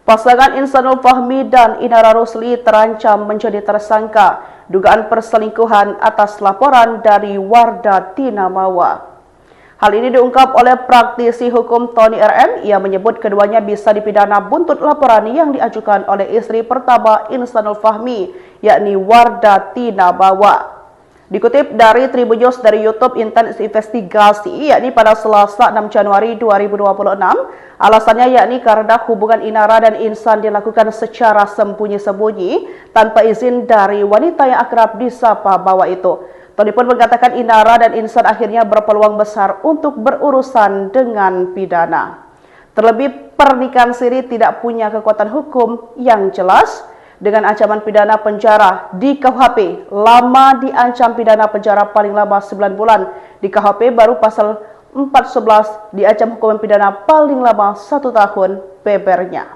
Pasangan Insanul Fahmi dan Inara Rusli terancam menjadi tersangka dugaan perselingkuhan atas laporan dari Wardah Tinamawa. Hal ini diungkap oleh praktisi hukum Tony RM. Ia menyebut keduanya bisa dipidana buntut laporan yang diajukan oleh istri pertama Insanul Fahmi, yakni Wardah Tinamawa. Dikutip dari Tribun News dari YouTube Intens Investigasi, yakni pada Selasa 6 Januari 2026, alasannya yakni karena hubungan Inara dan Insan dilakukan secara sembunyi-sembunyi tanpa izin dari wanita yang akrab disapa Bawa itu. Tony pun mengatakan Inara dan Insan akhirnya berpeluang besar untuk berurusan dengan pidana. Terlebih pernikahan siri tidak punya kekuatan hukum yang jelas. Dengan ancaman pidana penjara di KUHP, lama diancam pidana penjara paling lama 9 bulan. Di KUHP baru pasal 411 diancam hukuman pidana paling lama 1 tahun bebernya.